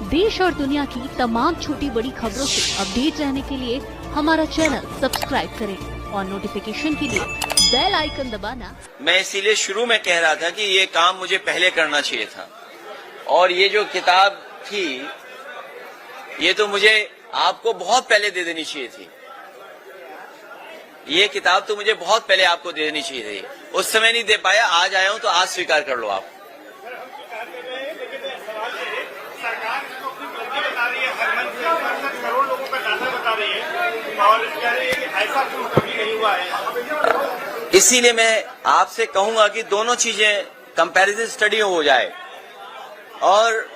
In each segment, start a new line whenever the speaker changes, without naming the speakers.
देश और दुनिया की तमाम छोटी बड़ी खबरों से अपडेट रहने के लिए हमारा चैनल सब्सक्राइब करें और नोटिफिकेशन के लिए बेल आइकन दबाना।
मैं इसीलिए शुरू में कह रहा था कि ये काम मुझे पहले करना चाहिए था, और ये जो किताब थी ये तो मुझे आपको बहुत पहले दे देनी चाहिए थी। ये किताब तो मुझे बहुत पहले आपको दे देनी चाहिए थी, उस समय नहीं दे पाया, आज आया हूं तो आज स्वीकार कर लो आप।
करोड़ लोगों का डाटा बता रही है और कह रही है कि ऐसा कुछ कभी नहीं हुआ है।
इसीलिए मैं आपसे कहूंगा कि दोनों चीजें कंपैरिजन स्टडी हो जाए। और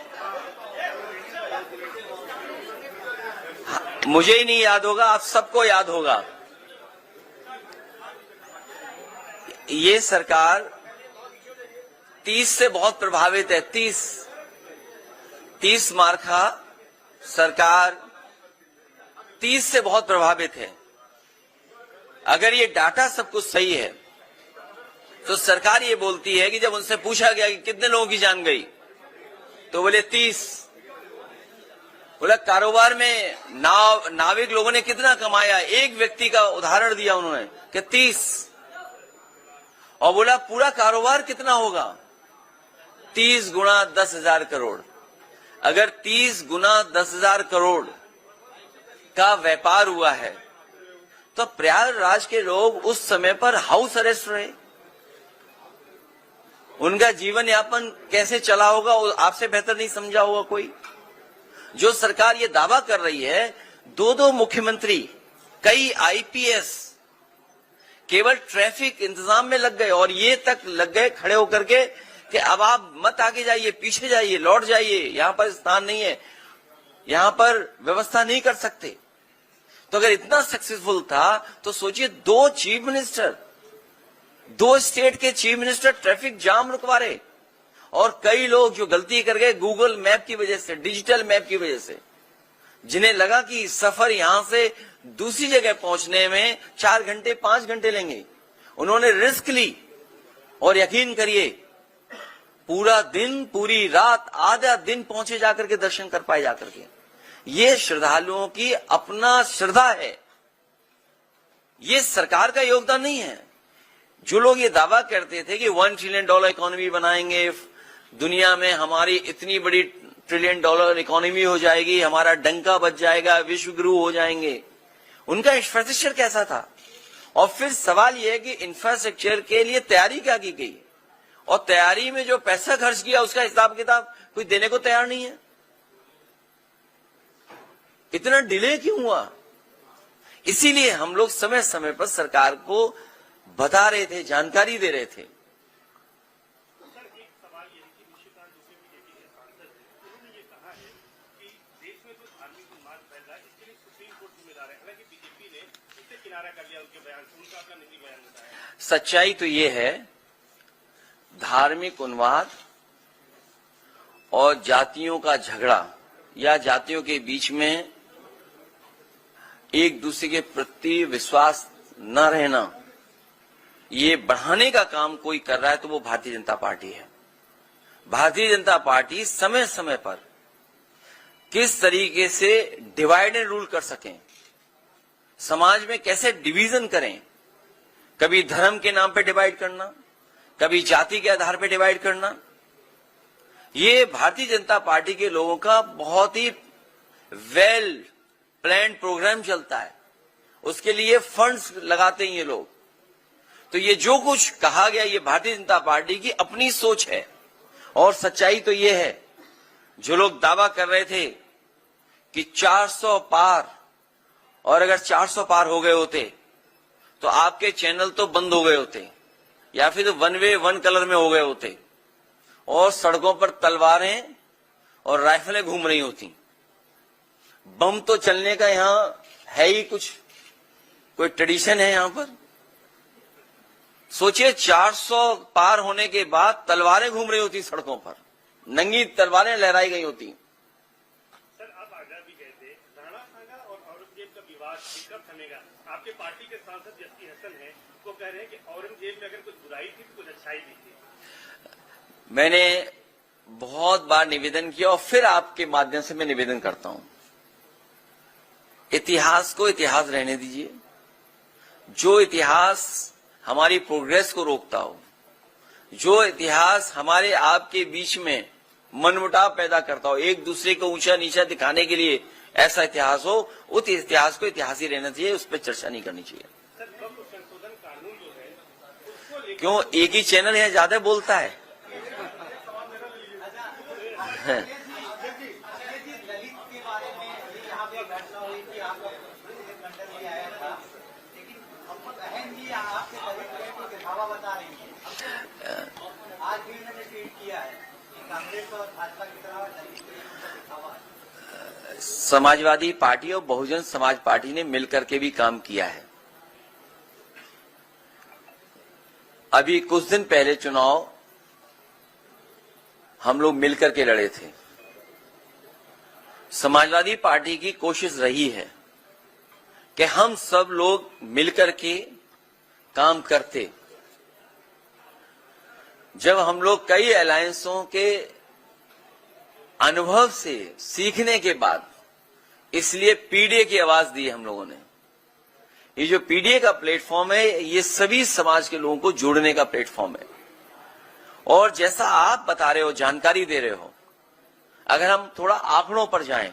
मुझे ही नहीं याद होगा, आप सबको याद होगा, ये सरकार 30 से बहुत प्रभावित है। 30 मार्का सरकार 30 से बहुत प्रभावित है। अगर ये डाटा सब कुछ सही है तो सरकार ये बोलती है कि जब उनसे पूछा गया कि कितने लोगों की जान गई तो बोले 30। बोला कारोबार में नाविक लोगों ने कितना कमाया, एक व्यक्ति का उदाहरण दिया उन्होंने कि 30। और बोला पूरा कारोबार कितना होगा, 30 गुणा 10,000 करोड़। अगर 30 गुना 10,000 करोड़ का व्यापार हुआ है तो प्रयागराज के लोग उस समय पर हाउस अरेस्ट रहे। उनका जीवन यापन कैसे चला होगा आपसे बेहतर नहीं समझा होगा कोई। जो सरकार ये दावा कर रही है, दो मुख्यमंत्री, कई आईपीएस केवल ट्रैफिक इंतजाम में लग गए और ये तक लग गए खड़े होकर के कि अब आप मत आगे जाइए, पीछे जाइए, लौट जाइए, यहां पर स्थान नहीं है, यहां पर व्यवस्था नहीं कर सकते। तो अगर इतना सक्सेसफुल था तो सोचिए 2 चीफ मिनिस्टर, 2 स्टेट के चीफ मिनिस्टर ट्रैफिक जाम रुकवा रहे, और कई लोग जो गलती कर गए गूगल मैप की वजह से, डिजिटल मैप की वजह से, जिन्हें लगा कि सफर यहां से दूसरी जगह पहुंचने में 4 घंटे 5 घंटे लेंगे, उन्होंने रिस्क ली। और यकीन करिए पूरा दिन, पूरी रात, आधा दिन पहुंचे जाकर के दर्शन कर पाए जाकर के। ये श्रद्धालुओं की अपना श्रद्धा है, ये सरकार का योगदान नहीं है। जो लोग ये दावा करते थे कि $1 ट्रिलियन इकोनॉमी बनाएंगे, दुनिया में हमारी इतनी बड़ी $1 ट्रिलियन इकोनॉमी हो जाएगी, हमारा डंका बच जाएगा, विश्व गुरु हो जाएंगे, उनका इंफ्रास्ट्रक्चर कैसा था? और फिर सवाल यह है कि इंफ्रास्ट्रक्चर के लिए तैयारी क्या की गई, और तैयारी में जो पैसा खर्च किया उसका हिसाब किताब कोई देने को तैयार नहीं है। इतना डिले क्यों हुआ? इसीलिए हम लोग समय समय पर सरकार को बता रहे थे, जानकारी दे रहे थे। सच्चाई तो ये है, धार्मिक उन्माद और जातियों का झगड़ा या जातियों के बीच में एक दूसरे के प्रति विश्वास न रहना, ये बढ़ाने का काम कोई कर रहा है तो वो भारतीय जनता पार्टी है। भारतीय जनता पार्टी समय समय पर किस तरीके से डिवाइड एंड रूल कर सकें, समाज में कैसे डिवीजन करें, कभी धर्म के नाम पे डिवाइड करना, कभी जाति के आधार पे डिवाइड करना, ये भारतीय जनता पार्टी के लोगों का बहुत ही वेल प्लान्ड प्रोग्राम चलता है। उसके लिए फंड्स लगाते हैं ये लोग। तो ये जो कुछ कहा गया ये भारतीय जनता पार्टी की अपनी सोच है, और सच्चाई तो ये है, जो लोग दावा कर रहे थे कि 400 पार, और अगर 400 पार हो गए होते तो आपके चैनल तो बंद हो गए होते, या फिर वन वे वन कलर में हो गए होते, और सड़कों पर तलवारें और राइफलें घूम रही होती। बम तो चलने का यहां है ही कुछ, कोई ट्रेडिशन है यहां पर? सोचिए 400 पार होने के बाद तलवारें घूम रही होती सड़कों पर, नंगी तलवारें लहराई गई होती।
सर आप आगरा भी गए थे, राणा सांगा और औरंगजेब का विवाद कब थमेगा? आपके पार्टी के सांसद जस्सी हसन है, वो कह रहे हैं कि औरंगजेब में अगर कुछ बुराई थी तो कुछ अच्छाई भी थी।
मैंने बहुत बार निवेदन किया और फिर आपके माध्यम से मैं निवेदन करता हूं, इतिहास को इतिहास रहने दीजिए। जो इतिहास हमारी प्रोग्रेस को रोकता हो, जो इतिहास हमारे आपके बीच में मनमुटाव पैदा करता हो, एक दूसरे को ऊंचा नीचा दिखाने के लिए ऐसा इतिहास हो, उस इतिहास को इतिहास ही रहना चाहिए, उस पर चर्चा नहीं करनी चाहिए।
संशोधन कानून जो है उसको लेकर
क्यों एक ही चैनल है, ज्यादा बोलता है?
आज भी उन्होंने ट्वीट किया है कि कांग्रेस और भाजपा की तरह दलित को दिखावा है।
समाजवादी पार्टी और बहुजन समाज पार्टी ने मिलकर के भी काम किया है। अभी कुछ दिन पहले चुनाव हम लोग मिलकर के लड़े थे। समाजवादी पार्टी की कोशिश रही है कि हम सब लोग मिलकर के काम करते। जब हम लोग कई अलायंसों के अनुभव से सीखने के बाद इसलिए पीडीए की आवाज दी हम लोगों ने। ये जो पीडीए का प्लेटफॉर्म है, ये सभी समाज के लोगों को जोड़ने का प्लेटफॉर्म है। और जैसा आप बता रहे हो, जानकारी दे रहे हो, अगर हम थोड़ा आंकड़ों पर जाएं,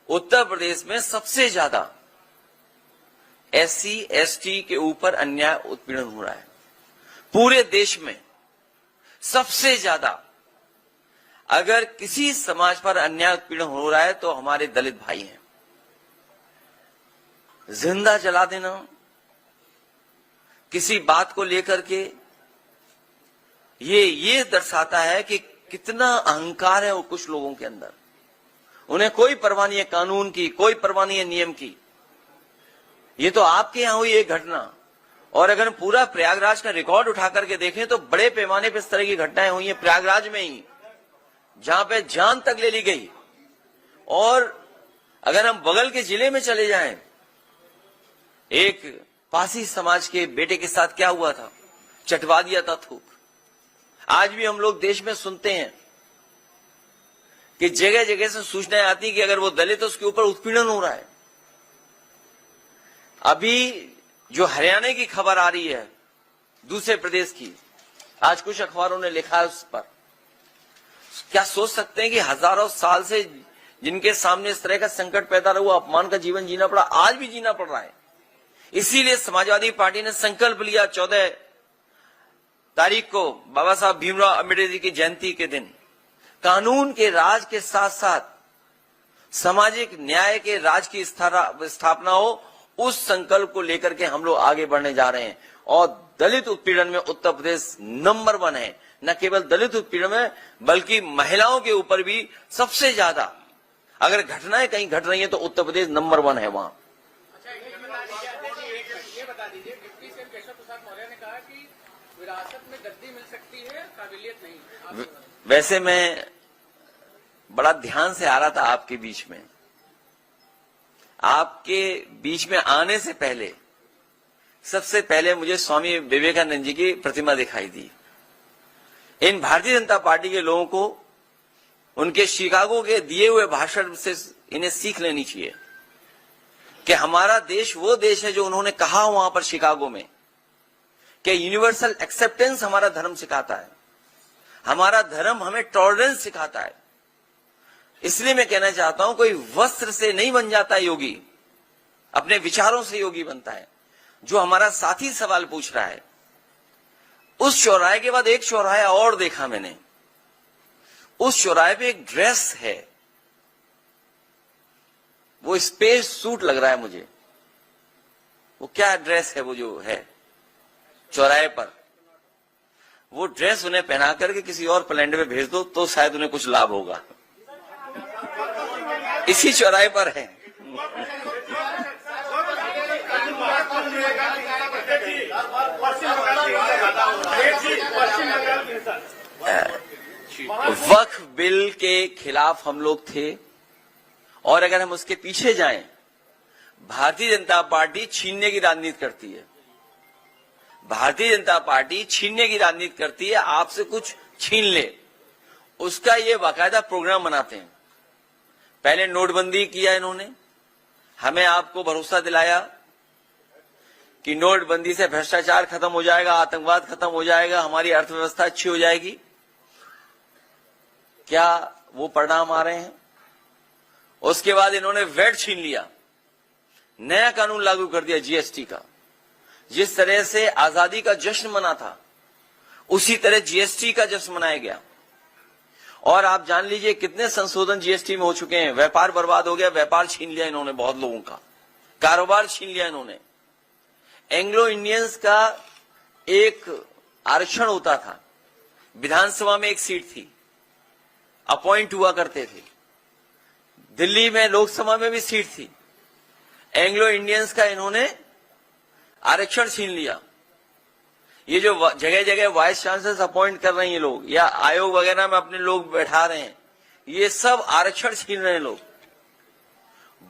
उत्तर प्रदेश में सबसे ज्यादा एससी एसटी के ऊपर अन्याय उत्पीड़न हो रहा है। पूरे देश में सबसे ज्यादा अगर किसी समाज पर अन्याय उत्पीड़न हो रहा है तो हमारे दलित भाई हैं। जिंदा जला देना किसी बात को लेकर के, ये दर्शाता है कि कितना अहंकार है वो कुछ लोगों के अंदर। उन्हें कोई परवाह नहीं है कानून की, कोई परवाह नहीं है नियम की। ये तो आपके यहां हुई एक घटना, और अगर पूरा प्रयागराज का रिकॉर्ड उठा करके देखें तो बड़े पैमाने पर इस तरह की घटनाएं हुई हैं प्रयागराज में ही, जहां पे जान तक ले ली गई। और अगर हम बगल के जिले में चले जाएं, एक पासी समाज के बेटे के साथ क्या हुआ था, चटवा दिया था थूक। आज भी हम लोग देश में सुनते हैं कि जगह जगह से सूचनाएं आती कि अगर वो दलित है उसके ऊपर उत्पीड़न हो रहा है। अभी जो हरियाणा की खबर आ रही है दूसरे प्रदेश की, आज कुछ अखबारों ने लिखा है उस पर। क्या सोच सकते हैं कि हजारों साल से जिनके सामने इस तरह का संकट पैदा हुआ, अपमान का जीवन जीना पड़ा, आज भी जीना पड़ रहा है। इसीलिए समाजवादी पार्टी ने संकल्प लिया 14 तारीख को बाबा साहब भीमराव अम्बेडकर जी की जयंती के दिन कानून के राज के साथ साथ सामाजिक न्याय के राज की स्थापना हो। उस संकल्प को लेकर के हम लोग आगे बढ़ने जा रहे हैं। और दलित उत्पीड़न में उत्तर प्रदेश नंबर 1 है। न केवल दलित उत्पीड़न में बल्कि महिलाओं के ऊपर भी सबसे ज्यादा अगर घटनाएं कहीं घट रही हैं तो उत्तर प्रदेश नंबर 1 है वहां।
ये बता दीजिए, डिप्टी सीएम केशव प्रसाद मौर्य ने कहा कि विरासत में गद्दी मिल सकती है, काबिलियत नहीं।
वैसे मैं बड़ा ध्यान से आ रहा था आपके बीच में। आपके बीच में आने से पहले सबसे पहले मुझे स्वामी विवेकानंद जी की प्रतिमा दिखाई दी। इन भारतीय जनता पार्टी के लोगों को उनके शिकागो के दिए हुए भाषण से इन्हें सीख लेनी चाहिए कि हमारा देश वो देश है जो उन्होंने कहा वहां पर शिकागो में कि यूनिवर्सल एक्सेप्टेंस हमारा धर्म सिखाता है। हमारा धर्म हमें टॉलरेंस सिखाता है। इसलिए मैं कहना चाहता हूं, कोई वस्त्र से नहीं बन जाता योगी, अपने विचारों से योगी बनता है। जो हमारा साथी सवाल पूछ रहा है, उस चौराहे के बाद एक चौराहे और देखा मैंने। उस चौराहे पे एक ड्रेस है, वो स्पेस सूट लग रहा है मुझे। वो क्या ड्रेस है वो जो है चौराहे पर? वो ड्रेस उन्हें पहना करके किसी और प्लेनेट में भेज दो तो शायद उन्हें कुछ लाभ होगा। इसी चौराहे पर है। वक्फ बिल के खिलाफ हम लोग थे, और अगर हम उसके पीछे जाएं, भारतीय जनता पार्टी छीनने की राजनीति करती है। भारतीय जनता पार्टी छीनने की राजनीति करती है, आपसे कुछ छीन ले उसका ये बाकायदा प्रोग्राम बनाते हैं। पहले नोटबंदी किया इन्होंने, हमें आपको भरोसा दिलाया कि नोटबंदी से भ्रष्टाचार खत्म हो जाएगा, आतंकवाद खत्म हो जाएगा, हमारी अर्थव्यवस्था अच्छी हो जाएगी। क्या वो परिणाम आ रहे हैं? उसके बाद इन्होंने वैट छीन लिया, नया कानून लागू कर दिया जीएसटी का। जिस तरह से आजादी का जश्न मना था, उसी तरह जीएसटी का जश्न मनाया गया। और आप जान लीजिए कितने संशोधन जीएसटी में हो चुके हैं। व्यापार बर्बाद हो गया, व्यापार छीन लिया इन्होंने बहुत लोगों का, कारोबार छीन लिया इन्होंने। एंग्लो इंडियंस का एक आरक्षण होता था, विधानसभा में एक सीट थी, अपॉइंट हुआ करते थे। दिल्ली में लोकसभा में भी सीट थी। एंग्लो इंडियंस का इन्होंने आरक्षण छीन लिया। ये जो जगह जगह वाइस चांसलर्स अपॉइंट कर रहे हैं ये लोग, या आयोग वगैरह में अपने लोग बैठा रहे हैं, ये सब आरक्षण छीन रहे हैं लोग।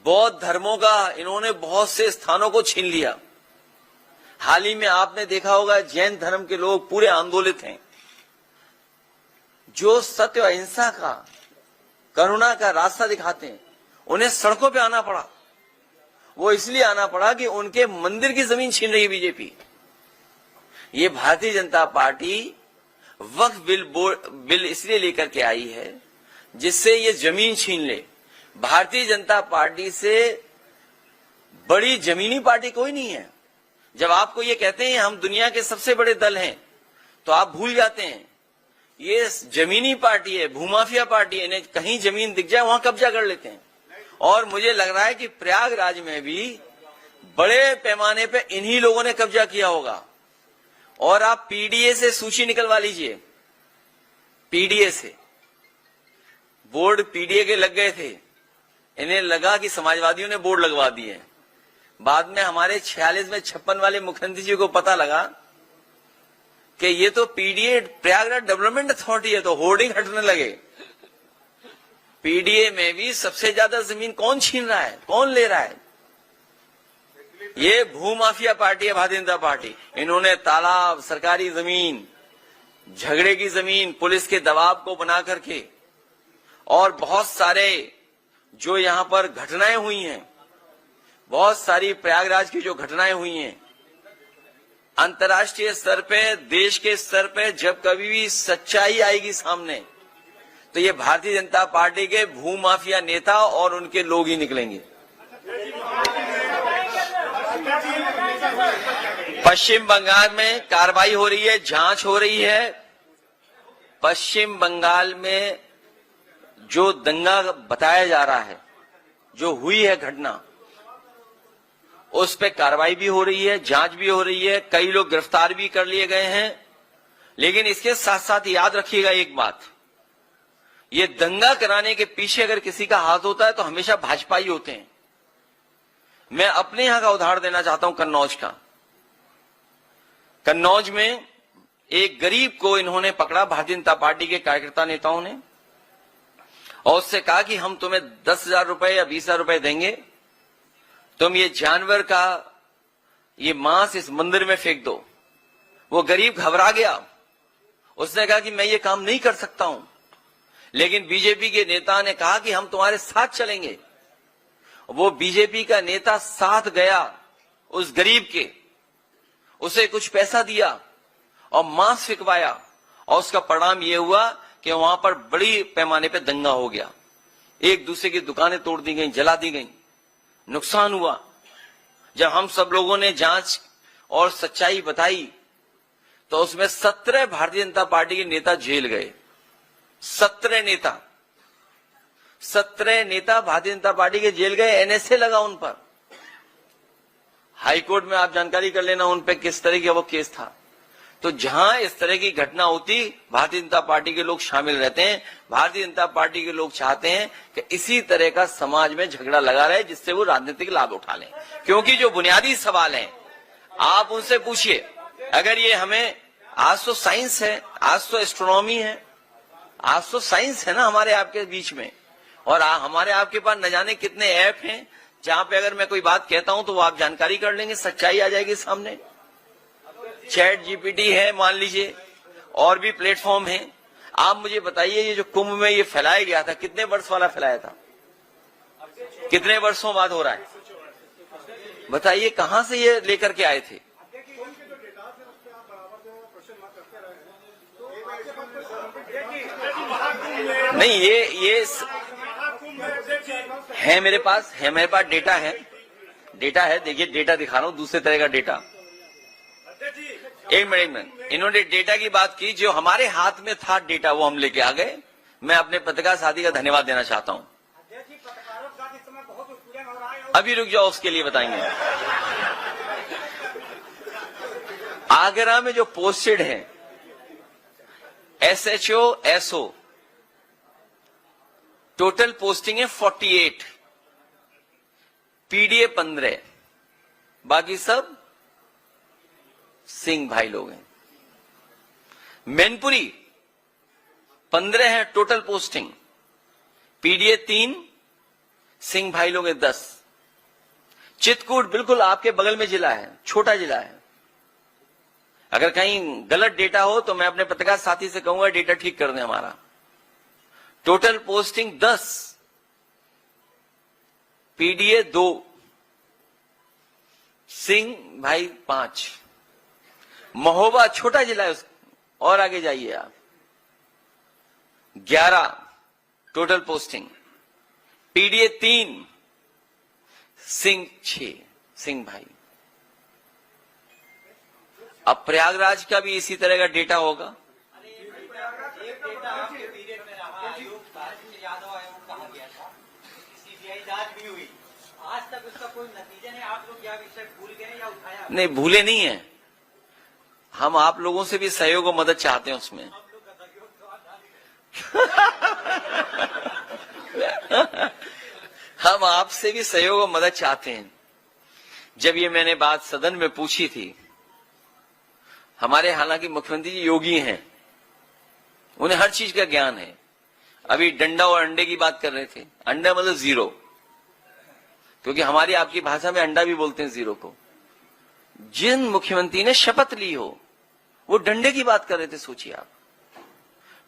बौद्ध धर्मों का इन्होंने बहुत से स्थानों को छीन लिया। हाल ही में आपने देखा होगा जैन धर्म के लोग पूरे आंदोलित हैं। जो सत्य अहिंसा का, करुणा का रास्ता दिखाते हैं, उन्हें सड़कों पे आना पड़ा। वो इसलिए आना पड़ा कि उनके मंदिर की जमीन छीन रही है बीजेपी। ये भारतीय जनता पार्टी वक्फ बिल इसलिए लेकर के आई है जिससे ये जमीन छीन ले। भारतीय जनता पार्टी से बड़ी जमीनी पार्टी कोई नहीं है। जब आपको ये कहते हैं हम दुनिया के सबसे बड़े दल हैं, तो आप भूल जाते हैं ये जमीनी पार्टी है, भूमाफिया पार्टी है। इन्हें कहीं जमीन दिख जाए वहां कब्जा कर लेते हैं। और मुझे लग रहा है कि प्रयागराज में भी बड़े पैमाने पे इन्हीं लोगों ने कब्जा किया होगा। और आप पीडीए से सूची निकलवा लीजिए, पीडीए से बोर्ड पीडीए के लग गए थे। इन्हें लगा कि समाजवादियों ने बोर्ड लगवा दिए। बाद में हमारे 46 में 56 वाले मुख्यमंत्री जी को पता लगा कि ये तो पीडीए प्रयागराज डेवलपमेंट अथॉरिटी है, तो होर्डिंग हटने लगे। पीडीए में भी सबसे ज्यादा जमीन कौन छीन रहा है, कौन ले रहा है? ये भूमाफिया पार्टी है भारतीय जनता पार्टी। इन्होंने तालाब, सरकारी जमीन, झगड़े की जमीन, पुलिस के दबाव को बना करके, और बहुत सारे जो यहां पर घटनाएं हुई हैं, बहुत सारी प्रयागराज की जो घटनाएं हुई हैं, अंतर्राष्ट्रीय स्तर पे, देश के स्तर पे जब कभी भी सच्चाई आएगी सामने, तो ये भारतीय जनता पार्टी के भूमाफिया नेता और उनके लोग ही निकलेंगे। पश्चिम बंगाल में कार्रवाई हो रही है, जांच हो रही है। पश्चिम बंगाल में जो दंगा बताया जा रहा है, जो हुई है घटना, उस पे कार्रवाई भी हो रही है, जांच भी हो रही है। कई लोग गिरफ्तार भी कर लिए गए हैं। लेकिन इसके साथ साथ याद रखिएगा एक बात, ये दंगा कराने के पीछे अगर किसी का हाथ होता है तो हमेशा भाजपा ही होते हैं। मैं अपने यहां का उदाहरण देना चाहता हूं, कन्नौज का। कन्नौज में एक गरीब को इन्होंने पकड़ा, भारतीय जनता पार्टी के कार्यकर्ता नेताओं ने, और उससे कहा कि हम तुम्हें 10,000 रुपए या 20,000 रुपए देंगे, तुम ये जानवर का ये मांस इस मंदिर में फेंक दो। वो गरीब घबरा गया, उसने कहा कि मैं ये काम नहीं कर सकता हूं। लेकिन बीजेपी के नेता ने कहा कि हम तुम्हारे साथ चलेंगे। वो बीजेपी का नेता साथ गया उस गरीब के, उसे कुछ पैसा दिया और मांस फिकवाया, और उसका परिणाम यह हुआ कि वहां पर बड़ी पैमाने पे दंगा हो गया। एक दूसरे की दुकानें तोड़ दी गई, जला दी गई, नुकसान हुआ। जब हम सब लोगों ने जांच और सच्चाई बताई तो उसमें 17 भारतीय जनता पार्टी के नेता जेल गए। 17 नेता भारतीय जनता पार्टी के जेल गए, एनएसए लगा उन पर। हाईकोर्ट में आप जानकारी कर लेना उन पे किस तरह का वो केस था। तो जहां इस तरह की घटना होती, भारतीय जनता पार्टी के लोग शामिल रहते हैं। भारतीय जनता पार्टी के लोग चाहते हैं कि इसी तरह का समाज में झगड़ा लगा रहे जिससे वो राजनीतिक लाभ उठा लें। क्योंकि जो बुनियादी सवाल हैं आप उनसे पूछिए। अगर ये हमें, आज तो साइंस है, आज तो एस्ट्रोनॉमी है, आज तो साइंस है ना हमारे आपके बीच में, और हमारे आपके पास न जाने कितने ऐप हैं जहां पे अगर मैं कोई बात कहता हूं तो वो आप जानकारी कर लेंगे, सच्चाई आ जाएगी सामने। चैट जीपीटी है मान लीजिए, और भी प्लेटफॉर्म है। आप मुझे बताइए, ये जो कुंभ में ये फैलाया गया था, कितने वर्ष वाला फैलाया था? कितने वर्षों बाद हो रहा है? बताइए कहां से ये लेकर के आए थे? नहीं, ये है मेरे पास डेटा है। देखिए डेटा दिखा रहा हूं, दूसरे तरह का डेटा। एक मिनट, इन्होंने डेटा की बात की, जो हमारे हाथ में था डेटा वो हम लेके आ गए। मैं अपने पत्रकार साथी का धन्यवाद देना चाहता हूं। अभी रुक जाओ, उसके लिए बताएंगे। आगरा में जो पोस्टेड है SHO SO, टोटल पोस्टिंग है 48, PDA 15, बाकी सब सिंह भाई लोग हैं। मैनपुरी 15 है टोटल पोस्टिंग, PDA 3, सिंह भाई लोग हैं 10। चित्रकूट बिल्कुल आपके बगल में जिला है, छोटा जिला है। अगर कहीं गलत डेटा हो तो मैं अपने पत्रकार साथी से कहूंगा डेटा ठीक कर दें हमारा। टोटल पोस्टिंग 10, PDA 2, सिंह भाई 5। महोबा छोटा जिला है, और आगे जाइए आप, 11 total posting, PDA 3, Singh 6, Singh भाई। अब प्रयागराज का भी इसी तरह का डेटा होगा।
एक डेटा आपके पीरियड में रहा, आयोग का यादव आयोग कहा गया था, CBI जांच भी हुई, आज तक उसका कोई नतीजा नहीं। आप लोग क्या विषय भूल गए या उठाया?
नहीं, भूले नहीं है, हम आप लोगों से भी सहयोग और मदद चाहते हैं उसमें। हम आपसे भी सहयोग और मदद चाहते हैं। जब ये मैंने बात सदन में पूछी थी, हमारे हालांकि मुख्यमंत्री जी योगी हैं, उन्हें हर चीज का ज्ञान है। अभी डंडा और अंडे की बात कर रहे थे, अंडा मतलब 0, क्योंकि हमारी आपकी भाषा में अंडा भी बोलते हैं 0 को। जिन मुख्यमंत्री ने शपथ ली हो वो डंडे की बात कर रहे थे, सोचिए आप।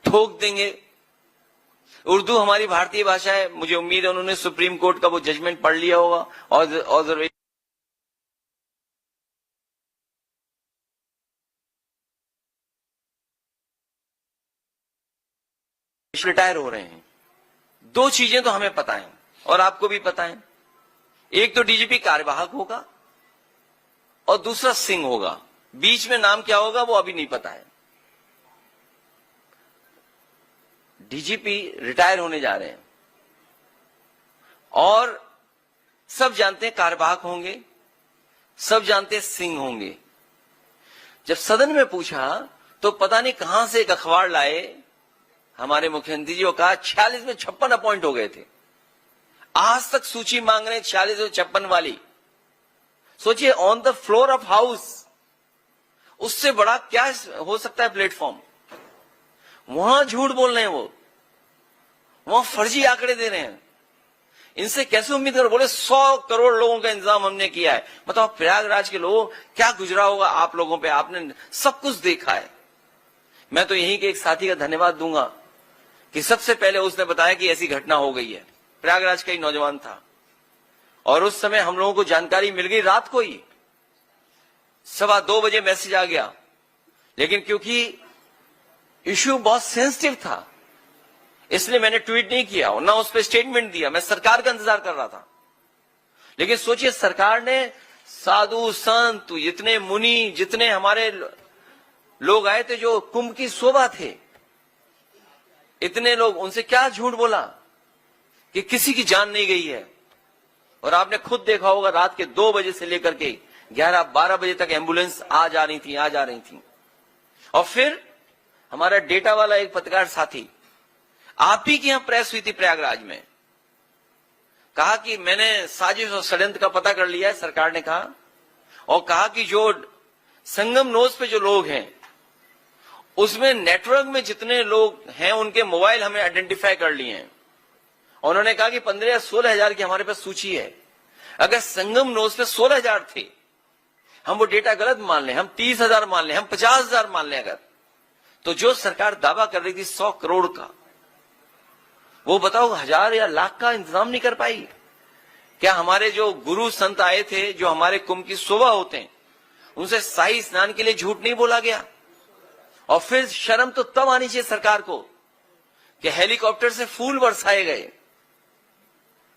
ठोक देंगे, उर्दू हमारी भारतीय भाषा है, मुझे उम्मीद है उन्होंने सुप्रीम कोर्ट का वो जजमेंट पढ़ लिया होगा। और रिटायर हो रहे हैं। 2 चीजें तो हमें पता है और आपको भी पता है, एक तो DGP कार्यवाहक होगा और दूसरा सिंह होगा। बीच में नाम क्या होगा वो अभी नहीं पता है। DGP रिटायर होने जा रहे हैं और सब जानते हैं कार्यवाहक होंगे, सब जानते हैं सिंह होंगे। जब सदन में पूछा तो पता नहीं कहां से एक अखबार लाए हमारे मुख्यमंत्री जी, को कहा 46 में 56 अपॉइंट हो गए थे। आज तक सूची मांग रहे हैं 46 और 56 वाली। सोचिए, on the floor of house, उससे बड़ा क्या हो सकता है प्लेटफॉर्म? वहां झूठ बोल रहे हैं, वो वहां फर्जी आंकड़े दे रहे हैं। इनसे कैसे उम्मीद करो? बोले 100 करोड़ लोगों का इंतजाम हमने किया है। बताओ प्रयागराज के लोगों क्या गुजरा होगा आप लोगों पे, आपने सब कुछ देखा है। मैं तो यहीं के एक साथी का धन्यवाद दूंगा कि सबसे पहले उसने बताया कि ऐसी घटना हो गई है। प्रयागराज का ही नौजवान था और उस समय हम लोगों को जानकारी मिल गई रात को ही, 2:15 बजे मैसेज आ गया। लेकिन क्योंकि इश्यू बहुत सेंसिटिव था इसलिए मैंने ट्वीट नहीं किया और ना उस पर स्टेटमेंट दिया। मैं सरकार का इंतजार कर रहा था। लेकिन सोचिए, सरकार ने साधु संत, इतने मुनि, जितने हमारे लोग आए थे जो कुंभ की शोभा थे, इतने लोग, उनसे क्या झूठ बोला कि किसी की जान नहीं गई है। और आपने खुद देखा होगा रात के 2 बजे से लेकर के 11-12 बजे तक एम्बुलेंस आ जा रही थी। और फिर हमारा डेटा वाला एक पत्रकार साथी, आप ही की यहां प्रेस हुई थी प्रयागराज में, कहा कि मैंने साजिश और षड्यंत्र का पता कर लिया है, सरकार ने कहा, और कहा कि जो संगम नोज पे जो लोग हैं उसमें नेटवर्क में जितने लोग हैं उनके मोबाइल हमने आइडेंटिफाई कर लिए हैं। और उन्होंने कहा कि 15 या 16 हजार की हमारे पास सूची है। अगर संगम नोज पे 16 हजार थे, हम वो डेटा गलत मान लें, हम 30 हजार मान लें, हम 50 हजार मान लें, अगर तो जो सरकार दावा कर रही थी 100 करोड़ का, वो बताओ 1000 या लाख का इंतजाम नहीं कर पाई। क्या हमारे जो गुरु संत आए थे, जो हमारे कुंभ की शोभा होते हैं, उनसे शाही स्नान के लिए झूठ नहीं बोला गया? और फिर शर्म तो तब आनी चाहिए सरकार को कि हेलीकॉप्टर से फूल बरसाए गए,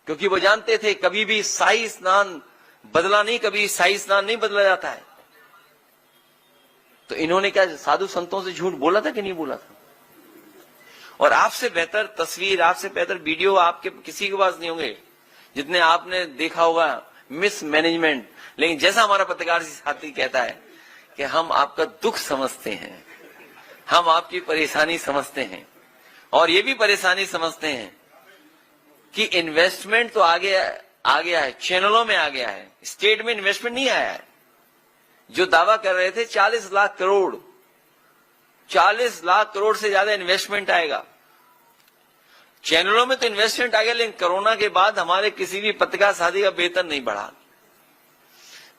क्योंकि वो जानते थे कभी भी शाही स्नान बदला नहीं, कभी शाही स्नान नहीं बदला जाता है। तो इन्होंने क्या साधु संतों से झूठ बोला था कि नहीं बोला था? और आपसे बेहतर तस्वीर, आपसे बेहतर वीडियो आपके किसी के पास नहीं होंगे जितने आपने देखा होगा मिस मैनेजमेंट। लेकिन जैसा हमारा पत्रकार साथी कहता है कि हम आपका दुख समझते हैं, हम आपकी परेशानी समझते हैं, और ये भी परेशानी समझते हैं कि इन्वेस्टमेंट तो आ गया है, चैनलों में आ गया है, स्टेट में इन्वेस्टमेंट नहीं आया है। जो दावा कर रहे थे 40 लाख करोड़, 40 लाख करोड़ से ज्यादा इन्वेस्टमेंट आएगा। चैनलों में तो इन्वेस्टमेंट आ गया, लेकिन कोरोना के बाद हमारे किसी भी पत्रकार साथी का वेतन नहीं बढ़ा।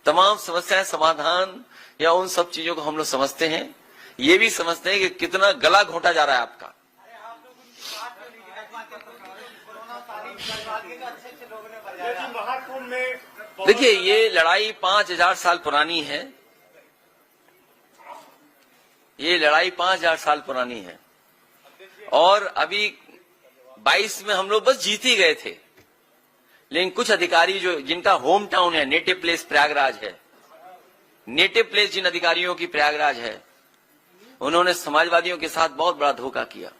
तमाम समस्याएं समाधान या उन सब चीजों को हम लोग समझते हैं, ये भी समझते हैं कि कितना गला घोटा जा रहा है आपका।
महाकुंभ में
देखिए, ये लड़ाई 5000 साल पुरानी है, ये लड़ाई 5000 साल पुरानी है, और अभी 22 में हम लोग बस जीत ही गए थे। लेकिन कुछ अधिकारी जो जिनका होम टाउन है, नेटिव प्लेस प्रयागराज है, नेटिव प्लेस जिन अधिकारियों की प्रयागराज है, उन्होंने समाजवादियों के साथ बहुत बड़ा धोखा किया।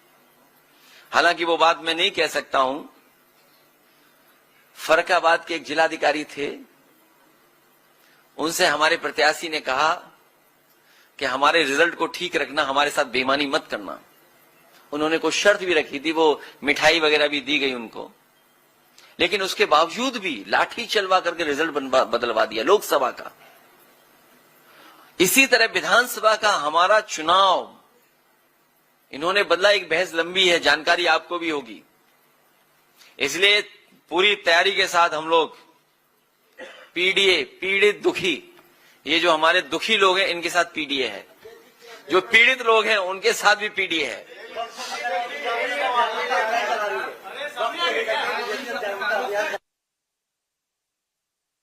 हालांकि वो बात मैं नहीं कह सकता हूं। फर्रुखाबाद के एक जिलाधिकारी थे, उनसे हमारे प्रत्याशी ने कहा कि हमारे रिजल्ट को ठीक रखना, हमारे साथ बेईमानी मत करना। उन्होंने कोई शर्त भी रखी थी, वो मिठाई वगैरह भी दी गई उनको, लेकिन उसके बावजूद भी लाठी चलवा करके रिजल्ट बदलवा दिया लोकसभा का। इसी तरह विधानसभा का हमारा चुनाव इन्होंने बदला। एक बहस लंबी है, जानकारी आपको भी होगी, इसलिए पूरी तैयारी के साथ हम लोग पीडीए, पीड़ित दुखी, ये जो हमारे दुखी लोग हैं इनके साथ पीडीए है, जो पीड़ित लोग हैं उनके साथ भी पीडीए है।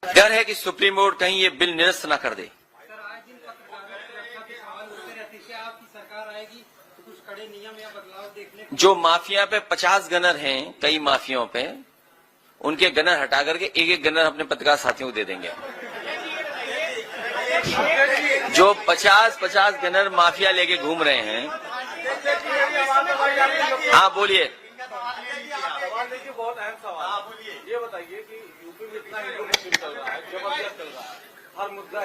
डर है कि सुप्रीम कोर्ट कहीं ये बिल निरस्त ना कर दे। जो माफिया पे 50 गनर हैं, कई माफियाओं पे, उनके गनर हटा करके एक एक गनर अपने पत्रकार साथियों को दे देंगे। जो 50 गनर माफिया लेके घूम रहे हैं। हाँ बोलिए।
बहुत अहम सवाल, ये बताइए कि यूपी में इतना हिंदू मुस्लिम चल रहा है, जबरदस्त चल रहा है, हर मुद्दा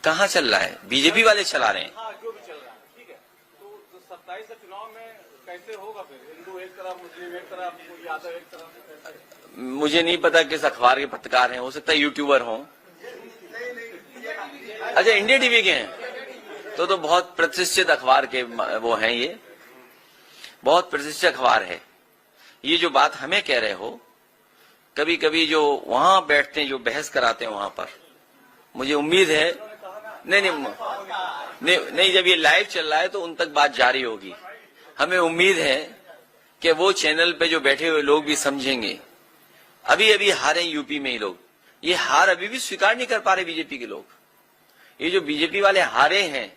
कहाँ चल रहा है? बीजेपी वाले चला रहे हैं।
हाँ, जो भी चल रहा है, ठीक है। तो 27 का चुनाव में कैसे होगा फिर? हिंदू एक तरफ, मुस्लिम एक तरफ, यादव एक तरफ।
मुझे नहीं पता किस अखबार के पत्रकार हैं, हो सकता है यूट्यूबर हों। अच्छा, इंडिया टीवी के हैं, तो बहुत प्रतिष्ठित अखबार के वो हैं, ये बहुत प्रतिष्ठित अखबार है। ये जो बात हमें कह रहे हो, कभी कभी जो वहां बैठते हैं, जो बहस कराते हैं वहां पर, मुझे उम्मीद है नहीं, जब ये लाइव चल रहा है तो उन तक बात जारी होगी। हमें उम्मीद है कि वो चैनल पे जो बैठे हुए लोग भी समझेंगे। अभी अभी हारे यूपी में ही लोग, ये हार अभी भी स्वीकार नहीं कर पा रहे बीजेपी के लोग। ये जो बीजेपी वाले हारे हैं,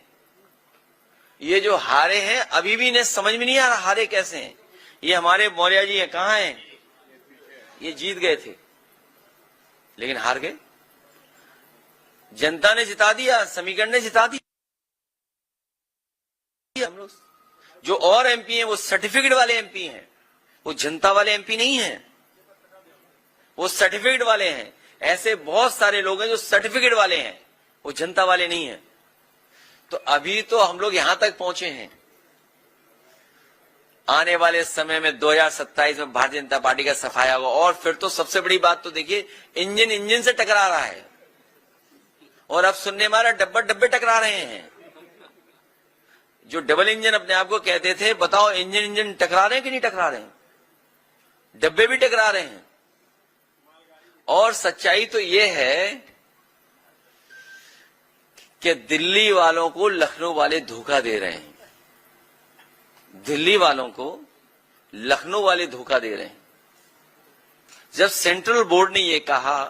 ये जो हारे हैं, अभी भी इन्हें समझ में नहीं आ रहा हारे कैसे हैं। ये हमारे मौर्य जी हैं, कहाँ हैं? ये जीत गए थे लेकिन हार गए। जनता ने जिता दिया, समीकरण ने जिता दिया। हम लोग जो और एमपी हैं वो सर्टिफिकेट वाले एमपी हैं, वो जनता वाले एमपी नहीं हैं, वो सर्टिफिकेट वाले हैं। ऐसे बहुत सारे लोग हैं जो सर्टिफिकेट वाले हैं, वो जनता वाले नहीं हैं। तो अभी तो हम लोग यहां तक पहुंचे हैं। आने वाले समय में 2027 में भारतीय जनता पार्टी का सफाया होगा। और फिर तो सबसे बड़ी बात तो देखिए, इंजन से टकरा रहा है, और अब सुनने में आ रहा डब्बे टकरा रहे हैं। जो डबल इंजन अपने आप को कहते थे, बताओ इंजन टकरा रहे हैं कि नहीं टकरा रहे हैं? डब्बे भी टकरा रहे हैं। और सच्चाई तो यह है कि दिल्ली वालों को लखनऊ वाले धोखा दे रहे हैं। दिल्ली वालों को लखनऊ वाले धोखा दे रहे हैं। जब सेंट्रल बोर्ड ने ये कहा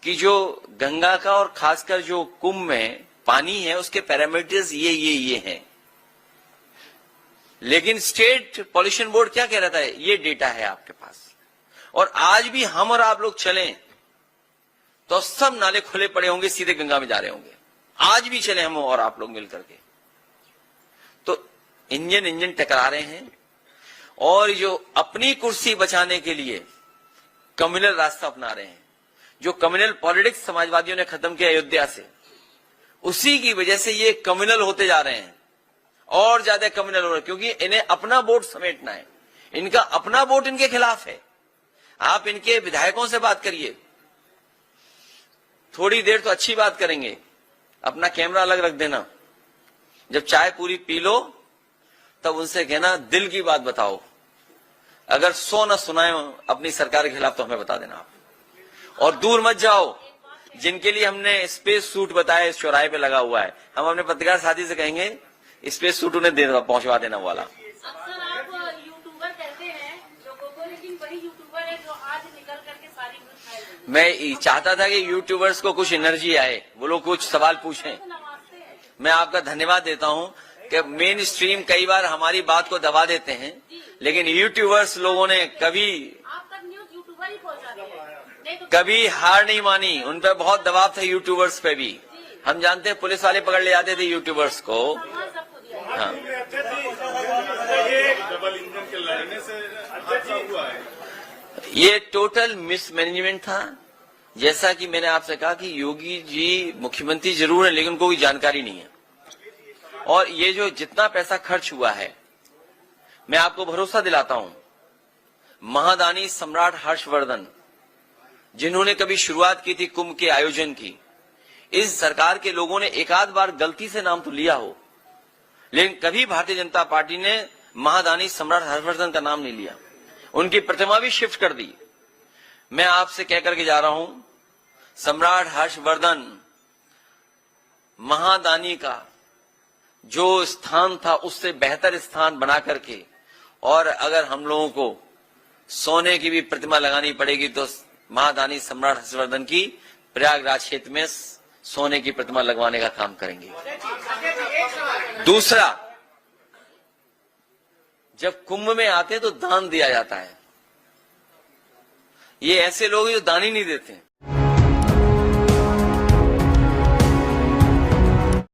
कि जो गंगा का और खासकर जो कुंभ में पानी है उसके पैरामीटर्स ये हैं, लेकिन स्टेट पॉल्यूशन बोर्ड क्या कह रहा था, ये डेटा है आपके पास, और आज भी हम और आप लोग चलें तो सब नाले खुले पड़े होंगे, सीधे गंगा में जा रहे होंगे। आज भी चले हम और आप लोग मिलकर के, तो इंजन टकरा रहे हैं, और जो अपनी कुर्सी बचाने के लिए कम्युनल रास्ता अपना रहे हैं, जो कम्युनल पॉलिटिक्स समाजवादियों ने खत्म किया अयोध्या से, उसी की वजह से ये कम्युनल होते जा रहे हैं, और ज्यादा कम्युनल हो रहे हैं, क्योंकि इन्हें अपना वोट समेटना है, इनका अपना वोट इनके खिलाफ है। आप इनके विधायकों से बात करिए, थोड़ी देर तो अच्छी बात करेंगे, अपना कैमरा अलग रख देना, जब चाय पूरी पी लो तब उनसे कहना दिल की बात बताओ, अगर 100 न सुनाए अपनी सरकार के खिलाफ तो हमें बता देना आप, और दूर मत जाओ। जिनके लिए हमने स्पेस सूट बताया इस चौराहे पे लगा हुआ है, हम अपने पत्रकार साथी से कहेंगे स्पेस सूट उन्हें पहुंचवा देना वाला।
अक्सर आप यूट्यूबर कहते हैं लोगों को, लेकिन वही यूट्यूबर है जो आज निकल करके सारी न्यूज फैल रही है।
मैं चाहता था कि यूट्यूबर्स को कुछ एनर्जी आए, वो लोग कुछ सवाल पूछें। मैं आपका धन्यवाद देता हूं कि मेन स्ट्रीम कई बार हमारी बात को दबा देते हैं, लेकिन यूट्यूबर्स लोगों ने कभी
आप तक न्यूज यूट्यूबर ही पहुंचाते हैं, नहीं तो
कभी हार नहीं मानी। उन पर बहुत दबाव था यूट्यूबर्स पे भी, हम जानते हैं पुलिस वाले पकड़ ले जाते थे यूट्यूबर्स को।
सम्मान सबको दिया है।
हाँ,
डबल इंजन के लड़ने से हादसा हुआ है।
ये टोटल मिसमैनेजमेंट था। जैसा कि मैंने आपसे कहा कि योगी जी मुख्यमंत्री जरूर है, लेकिन उनको कोई जानकारी नहीं है, और ये जो जितना पैसा खर्च हुआ है, मैं आपको भरोसा दिलाता हूं, महादानी सम्राट हर्षवर्धन जिन्होंने कभी शुरुआत की थी कुंभ के आयोजन की, इस सरकार के लोगों ने एक आध बार गलती से नाम तो लिया हो, लेकिन कभी भारतीय जनता पार्टी ने महादानी सम्राट हर्षवर्धन का नाम नहीं लिया। उनकी प्रतिमा भी शिफ्ट कर दी। मैं आपसे कह करके जा रहा हूं, सम्राट हर्षवर्धन महादानी का जो स्थान था उससे बेहतर स्थान बना करके, और अगर हम लोगों को सोने की भी प्रतिमा लगानी पड़ेगी तो महादानी सम्राट हर्षवर्धन की प्रयागराज क्षेत्र में सोने की प्रतिमा लगवाने का काम करेंगे। दूसरा, जब कुंभ में आते हैं तो दान दिया जाता है, ये ऐसे लोग जो दान ही नहीं देते।